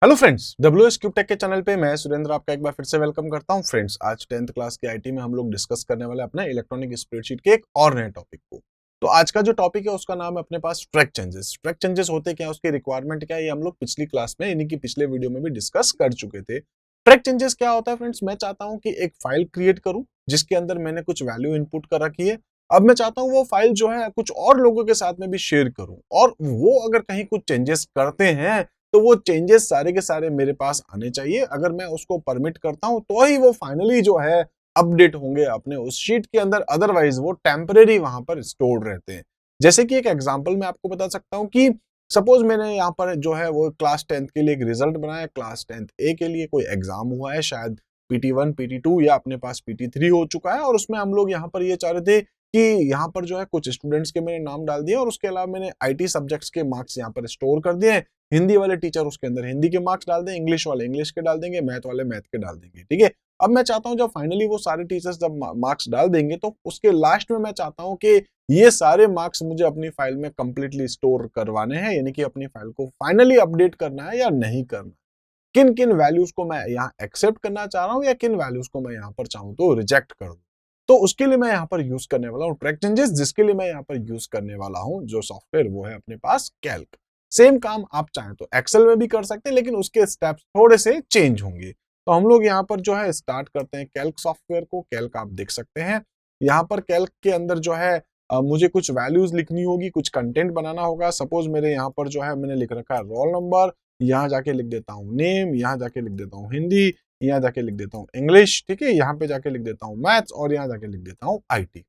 Hello friends, WS cube tech के channel पे मैं सुरेंद्र आपका एक बार फिर से वेलकम करता हूं। फ्रेंड्स, आज 10th क्लास के आईटी में हम लोग डिस्कस करने वाले अपने इलेक्ट्रॉनिक स्प्रेडशीट के एक और नए टॉपिक को। तो आज का जो टॉपिक है उसका नाम है अपने पास ट्रैक चेंजेस। ट्रैक चेंजेस होते क्या है, उसकी रिक्वायरमेंट क्या है, ये हम लोग पिछली क्लास में यानी कि पिछले वीडियो में भी डिस्कस कर चुके थे। ट्रैक चेंजेस क्या होता है फ्रेंड्स, मैं चाहता हूँ कि एक फाइल क्रिएट करूँ जिसके अंदर मैंने कुछ वैल्यू इनपुट कर रखी है। अब मैं चाहता हूँ वो फाइल जो है कुछ और लोगों के साथ में भी शेयर करूँ, और वो अगर कहीं कुछ चेंजेस करते हैं तो वो चेंजेस सारे के सारे मेरे पास आने चाहिए। अगर मैं उसको परमिट करता हूं तो ही वो फाइनली जो है अपडेट होंगे अपने उस शीट के अंदर, अदरवाइज वो टेम्परेरी वहां पर स्टोर्ड रहते हैं। जैसे कि एक एग्जांपल मैं आपको बता सकता हूं कि सपोज मैंने यहाँ पर जो है वो क्लास 10th के लिए एक रिजल्ट बनाया, क्लास 10th ए के लिए कोई एग्जाम हुआ है, शायद PT1 PT2 या अपने पास PT3 हो चुका है, और उसमें हम लोग यहाँ पर ये चाह रहे थे कि यहाँ पर जो है कुछ स्टूडेंट्स के मैंने नाम डाल दिए और उसके अलावा मैंने IT सब्जेक्ट्स के मार्क्स यहाँ पर स्टोर कर दिए। हिंदी वाले टीचर उसके अंदर हिंदी के मार्क्स डाल दें, इंग्लिश वाले इंग्लिश के डाल देंगे, मैथ वाले मैथ के डाल देंगे। ठीक है, अब मैं चाहता हूं जब फाइनली वो सारे टीचर्स जब मार्क्स डाल देंगे तो उसके लास्ट में मैं चाहता हूं कि ये सारे मार्क्स मुझे अपनी फाइल में कंप्लीटली स्टोर करवाने हैं, यानी कि अपनी फाइल को फाइनली अपडेट करना है या नहीं करना, किन किन वैल्यूज को मैं यहाँ एक्सेप्ट करना चाह रहा हूँ या किन वैल्यूज को मैं यहाँ पर चाहूँ तो रिजेक्ट कर दूं। तो उसके लिए मैं यहाँ पर यूज करने वाला हूँ ट्रैक चेंजेस, जिसके लिए मैं यहाँ पर यूज करने वाला हूँ जो सॉफ्टवेयर वो है अपने पास कैल्क। सेम काम आप चाहें तो एक्सेल में भी कर सकते हैं, लेकिन उसके स्टेप्स थोड़े से चेंज होंगे। तो हम लोग यहाँ पर जो है स्टार्ट करते हैं कैल्क सॉफ्टवेयर को। कैल्क आप देख सकते हैं, यहाँ पर कैल्क के अंदर जो है मुझे कुछ वैल्यूज लिखनी होगी, कुछ कंटेंट बनाना होगा। सपोज मेरे यहाँ पर जो है मैंने लिख रखा है रोल नंबर, यहाँ जाके लिख देता हूँ नेम, यहाँ जाके लिख देता हूँ हिंदी, यहाँ जाके लिख देता हूँ इंग्लिश, ठीक है, यहाँ पे जाके लिख देता हूँ मैथ्स, और यहाँ जाके लिख देता हूँ IT।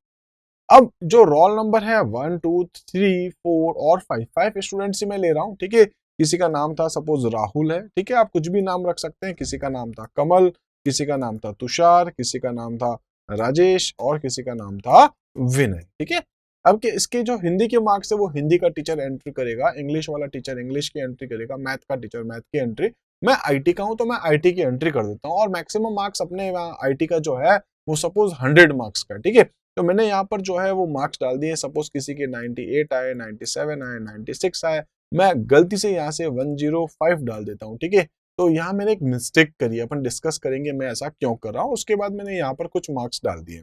अब जो रोल नंबर है 1 2 3 4 और 5 स्टूडेंट्स ही मैं ले रहा हूँ। ठीक है, किसी का नाम था सपोज राहुल है, ठीक है, आप कुछ भी नाम रख सकते हैं। किसी का नाम था कमल, किसी का नाम था तुषार, किसी का नाम था राजेश, और किसी का नाम था विनय। ठीक है, अब के इसके जो हिंदी के मार्क्स है वो हिंदी का टीचर एंट्री करेगा, इंग्लिश वाला टीचर इंग्लिश की एंट्री करेगा, मैथ का टीचर मैथ की एंट्री। मैं IT का हूं तो मैं IT की एंट्री कर देता हूँ, और मैक्सिमम मार्क्स अपने IT का जो है वो सपोज 100 मार्क्स का। ठीक है, तो मैंने यहाँ पर जो है वो मार्क्स डाल दिए। सपोज किसी के 98 आए, 97 आए, 96 आए, मैं गलती से यहाँ से 105 डाल देता हूँ। ठीक है, तो यहाँ मैंने एक मिस्टेक करी, अपन डिस्कस करेंगे मैं ऐसा क्यों कर रहा हूँ। उसके बाद मैंने यहाँ पर कुछ मार्क्स डाल दिए।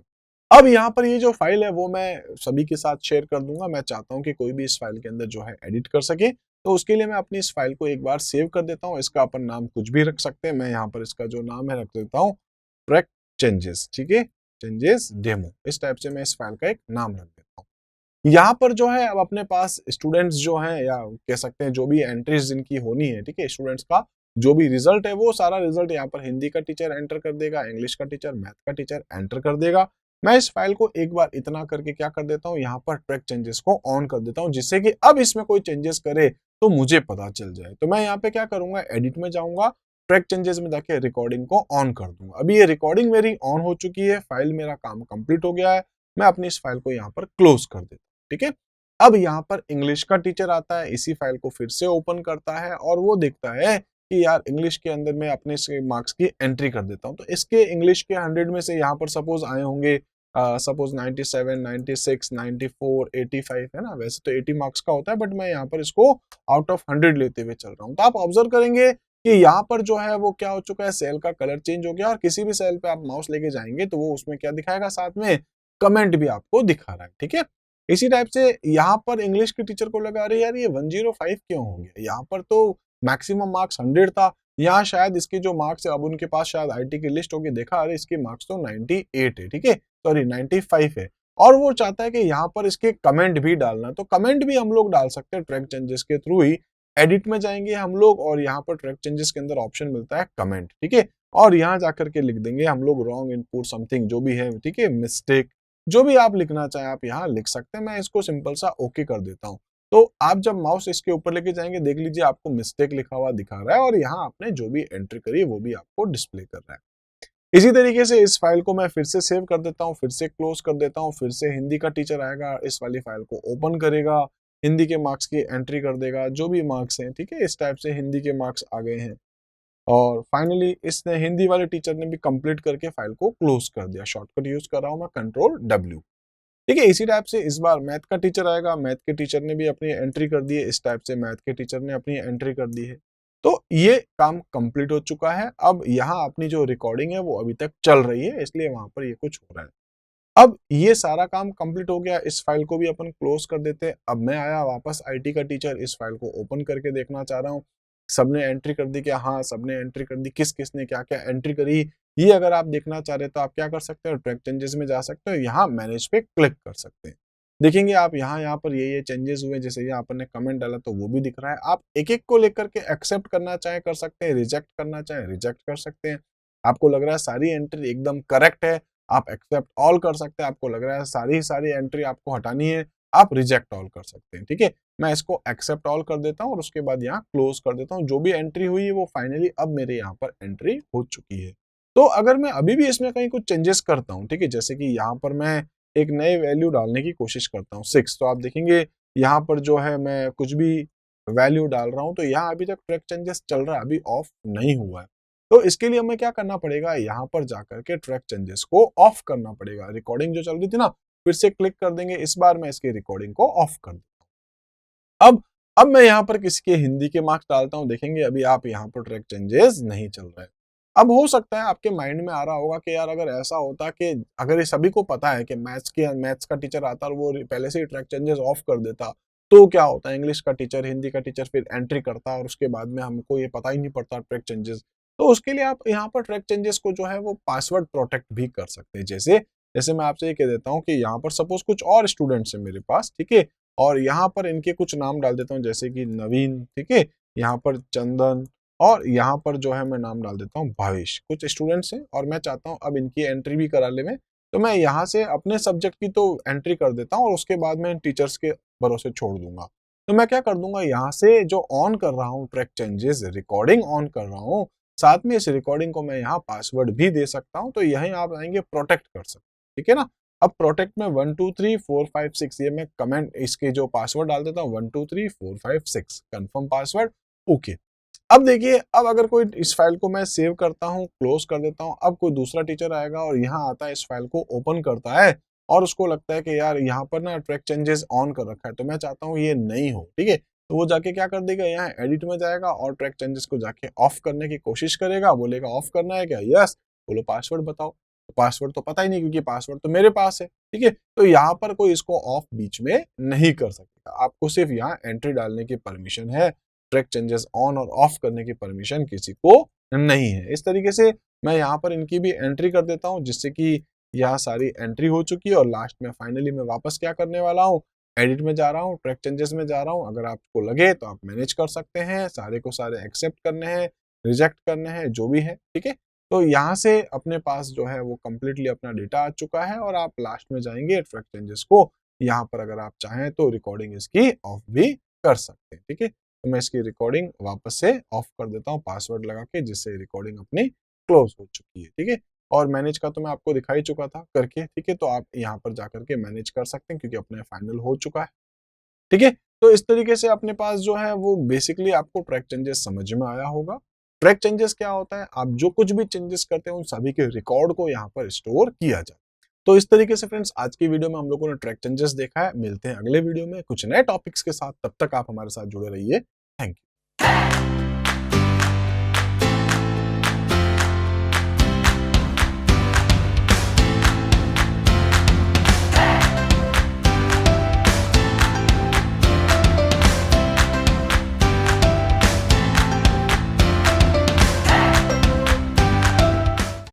अब यहाँ पर ये जो फाइल है वो मैं सभी के साथ शेयर कर दूंगा। मैं चाहता हूँ कि कोई भी इस फाइल के अंदर जो है एडिट कर सके, तो उसके लिए मैं अपनी इस फाइल को एक बार सेव कर देता हूँ। इसका अपन नाम कुछ भी रख सकते हैं, मैं यहाँ पर इसका जो नाम है रख देता हूँ ट्रैक चेंजेस। ठीक है, चेंजेस डेमो, इस टाइप से मैं इस फाइल का एक नाम रख देता हूँ। यहाँ पर जो है अब अपने पास स्टूडेंट्स जो हैं, या कह सकते हैं जो भी एंट्रीज जिनकी होनी है, ठीक है, स्टूडेंट्स का जो भी रिजल्ट है वो सारा रिजल्ट यहाँ पर हिंदी का टीचर एंटर कर देगा, इंग्लिश का टीचर, मैथ का टीचर एंटर कर देगा। मैं इस फाइल को एक बार इतना करके क्या कर देता हूँ, यहाँ पर ट्रैक चेंजेस को ऑन कर देता हूँ, जिससे कि अब इसमें कोई चेंजेस करे तो मुझे पता चल जाए। तो मैं यहाँ पे क्या करूंगा, एडिट में जाऊंगा, ट्रैक चेंजेस में जाके रिकॉर्डिंग को ऑन कर दूंगा। अभी ये रिकॉर्डिंग मेरी ऑन हो चुकी है, फाइल मेरा काम कंप्लीट हो गया है। मैं अपनी इस फाइल को यहाँ पर क्लोज कर देता हूँ। ठीक है, अब यहाँ पर इंग्लिश का टीचर आता है, इसी फाइल को फिर से ओपन करता है और वो देखता है कि यार इंग्लिश के अंदर मैं अपने मार्क्स की एंट्री कर देता हूँ। तो इसके इंग्लिश के 100 में से यहाँ पर सपोज आए होंगे सपोज 97 96 94 85, है ना। वैसे तो 80 मार्क्स का होता है, बट मैं यहाँ पर इसको आउट ऑफ 100 लेते हुए चल रहा हूँ। तो आप ऑब्जर्व करेंगे कि यहाँ पर जो है वो क्या हो चुका है, सेल का कलर चेंज हो गया, और किसी भी सेल पे आप माउस लेके जाएंगे तो वो उसमें क्या दिखाएगा, साथ में कमेंट भी आपको दिखा रहा है। ठीक है, इसी टाइप से यहाँ पर इंग्लिश के टीचर को लगा रही यार ये 105 क्यों हो गया, यहाँ पर तो मैक्सिमम मार्क्स 100 था, यहाँ शायद इसके जो मार्क्स है, अब उनके पास शायद IT की लिस्ट होगी, देखा अरे इसके मार्क्स तो 98 है, ठीक है, सॉरी 95 है, और वो चाहता है कि यहाँ पर इसके कमेंट भी डालना। तो कमेंट भी हम लोग डाल सकते हैं ट्रैक चेंजेस के थ्रू ही। एडिट में जाएंगे हम लोग, और यहाँ पर ट्रैक चेंजेस के अंदर ऑप्शन मिलता है कमेंट, ठीक है, और यहाँ जाकर के लिख देंगे हम लोग रॉन्ग इनपुट समथिंग जो भी है, ठीक है, मिस्टेक, जो भी आप लिखना चाहें आप यहाँ लिख सकते हैं। मैं इसको सिंपल सा ओके कर देता हूँ। तो आप जब माउस इसके ऊपर लेके जाएंगे, देख लीजिए आपको मिस्टेक लिखा हुआ दिखा रहा है, और यहाँ आपने जो भी एंट्री करी है वो भी आपको डिस्प्ले कर रहा है। इसी तरीके से इस फाइल को मैं फिर से सेव कर देता हूँ, फिर से क्लोज कर देता हूँ, फिर से हिंदी का टीचर आएगा, इस वाली फाइल को ओपन करेगा, हिंदी के मार्क्स की एंट्री कर देगा, जो भी मार्क्स हैं, ठीक है, इस टाइप से हिंदी के मार्क्स आ गए हैं, और फाइनली इसने हिंदी वाले टीचर ने भी कंप्लीट करके फाइल को क्लोज कर दिया। शॉर्टकट यूज कर रहा हूँ मैं Ctrl+W। ठीक है, इसी टाइप से इस बार मैथ का टीचर आएगा, मैथ के टीचर ने भी अपनी एंट्री कर दी है, इस टाइप से मैथ के टीचर ने अपनी एंट्री कर दी है। तो ये काम कंप्लीट हो चुका है। अब यहाँ अपनी जो रिकॉर्डिंग है वो अभी तक चल रही है, इसलिए वहां पर ये कुछ हो रहा है। अब ये सारा काम कंप्लीट हो गया, इस फाइल को भी अपन क्लोज कर देते हैं। अब मैं आया वापस आईटी का टीचर, इस फाइल को ओपन करके देखना चाह रहा हूँ। सबने एंट्री कर दी क्या? हाँ, सबने एंट्री कर दी। किस किसने क्या क्या एंट्री करी, ये अगर आप देखना चाह रहे हैं तो आप क्या कर सकते हो, ट्रैक चेंजेस में जा सकते हो, यहाँ मैनेज पे क्लिक कर सकते हैं। देखेंगे आप यहाँ पर ये चेंजेस हुए, जैसे यहाँ अपन ने कमेंट डाला तो वो भी दिख रहा है। आप एक एक को लेकर के एक्सेप्ट करना चाहे कर सकते हैं, रिजेक्ट करना चाहे रिजेक्ट कर सकते हैं। आपको लग रहा है सारी एंट्री एकदम करेक्ट है, आप एक्सेप्ट ऑल कर सकते हैं। आपको लग रहा है सारी एंट्री आपको हटानी है, आप रिजेक्ट ऑल कर सकते हैं। ठीक है, मैं इसको एक्सेप्ट ऑल कर देता हूँ और उसके बाद यहाँ क्लोज कर देता हूँ। जो भी एंट्री हुई है वो फाइनली अब मेरे यहाँ पर एंट्री हो चुकी है। तो अगर मैं अभी भी इसमें कहीं कुछ चेंजेस करता हूँ, ठीक है, जैसे कि यहाँ पर मैं एक नई वैल्यू डालने की कोशिश करता हूँ 6, तो आप देखेंगे यहाँ पर जो है मैं कुछ भी वैल्यू डाल रहा हूँ तो यहाँ अभी तक ट्रैक चेंजेस चल रहा है, अभी ऑफ नहीं हुआ है। तो इसके लिए हमें क्या करना पड़ेगा, यहाँ पर जाकर के ट्रैक चेंजेस को ऑफ करना पड़ेगा। रिकॉर्डिंग जो चल रही थी ना, फिर से क्लिक कर देंगे, इस बार मैं इसकी रिकॉर्डिंग को ऑफ कर देता हूँ। अब मैं यहाँ पर किसी के हिंदी के मार्क्स डालता हूँ, देखेंगे अभी आप यहाँ पर ट्रैक चेंजेस नहीं चल रहे। अब हो सकता है आपके माइंड में आ रहा होगा कि यार अगर ऐसा होता कि अगर ये सभी को पता है कि मैथ्स का टीचर आता और वो पहले से ही ट्रैक चेंजेस ऑफ कर देता तो क्या होता, इंग्लिश का टीचर, हिंदी का टीचर फिर एंट्री करता और उसके बाद में हमको ये पता ही नहीं पड़ता ट्रैक चेंजेस। तो उसके लिए आप यहाँ पर ट्रैक चेंजेस को जो है वो पासवर्ड प्रोटेक्ट भी कर सकते हैं। जैसे जैसे मैं आपसे ये कह देता हूँ कि यहाँ पर सपोज कुछ और स्टूडेंट्स हैं मेरे पास, ठीक है, और यहाँ पर इनके कुछ नाम डाल देता हूँ, जैसे कि नवीन, ठीक है, यहाँ पर चंदन, और यहाँ पर जो है मैं नाम डाल देता हूँ भावेश। कुछ स्टूडेंट्स हैं और मैं चाहता हूँ अब इनकी एंट्री भी करा ले मैं, तो मैं यहाँ से अपने सब्जेक्ट की तो एंट्री कर देता हूँ और उसके बाद मैं टीचर्स के भरोसे छोड़ दूंगा। तो मैं क्या कर दूंगा, यहाँ से जो ऑन कर रहा हूँ ट्रैक चेंजेस रिकॉर्डिंग ऑन कर रहा हूँ, साथ में इस रिकॉर्डिंग को मैं यहाँ पासवर्ड भी दे सकता हूँ। तो यहीं आप आएंगे प्रोटेक्ट कर सकते हैं, ठीक है ना। अब प्रोटेक्ट में 1 2 3 4 5 6 ये मैं कमेंट इसके जो पासवर्ड डाल देता हूँ 1 2 3 4 5 6 कंफर्म पासवर्ड, ओके। अब देखिए, अब अगर कोई इस फाइल को मैं सेव करता हूँ, क्लोज कर देता हूँ, अब कोई दूसरा टीचर आएगा और यहाँ आता है, इस फाइल को ओपन करता है और उसको लगता है कि यार यहाँ पर ना ट्रैक चेंजेस ऑन कर रखा है, तो मैं चाहता हूँ ये नहीं हो, ठीक है। तो वो जाके क्या कर देगा, यहाँ एडिट में जाएगा और ट्रैक चेंजेस को जाके ऑफ करने की कोशिश करेगा। बोलेगा ऑफ करना है क्या, यस, बोलो पासवर्ड बताओ। तो पासवर्ड तो पता ही नहीं क्योंकि पासवर्ड तो मेरे पास है, ठीक है। तो यहाँ पर कोई इसको ऑफ बीच में नहीं कर सकता, आपको सिर्फ यहाँ एंट्री डालने की परमिशन है, ट्रैक चेंजेस ऑन और ऑफ करने की परमिशन किसी को नहीं है। इस तरीके से मैं यहाँ पर इनकी भी एंट्री कर देता हूँ, जिससे कि यहाँ सारी एंट्री हो चुकी है और लास्ट में फाइनली मैं वापस क्या करने वाला हूँ, एडिट में जा रहा हूँ, ट्रैक चेंजेस में जा रहा हूँ। अगर आपको लगे तो आप मैनेज कर सकते हैं, सारे को सारे एक्सेप्ट करने हैं, रिजेक्ट करने हैं, जो भी है, ठीक है। तो यहाँ से अपने पास जो है वो कंप्लीटली अपना डेटा आ चुका है और आप लास्ट में जाएंगे ट्रैक चेंजेस को, यहाँ पर अगर आप चाहें तो रिकॉर्डिंग इसकी ऑफ भी कर सकते हैं, ठीक है। तो मैं इसकी रिकॉर्डिंग वापस से ऑफ कर देता हूँ पासवर्ड लगा के, जिससे रिकॉर्डिंग अपनी क्लोज हो चुकी है, ठीक है। और मैनेज का तो मैं आपको दिखा ही चुका था करके, ठीक है। तो आप यहाँ पर जाकर के मैनेज कर सकते हैं क्योंकि अपने फाइनल हो चुका है, ठीक है। तो इस तरीके से अपने पास जो है वो बेसिकली आपको ट्रैक चेंजेस समझ में आया होगा। ट्रैक चेंजेस क्या होता है, आप जो कुछ भी चेंजेस करते हैं उन सभी के रिकॉर्ड को यहाँ पर स्टोर किया जाए। तो इस तरीके से फ्रेंड्स आज की वीडियो में हम लोगों ने ट्रैक चेंजेस देखा है। मिलते हैं अगले वीडियो में कुछ नए टॉपिक्स के साथ, तब तक आप हमारे साथ जुड़े रहिए। Thank you.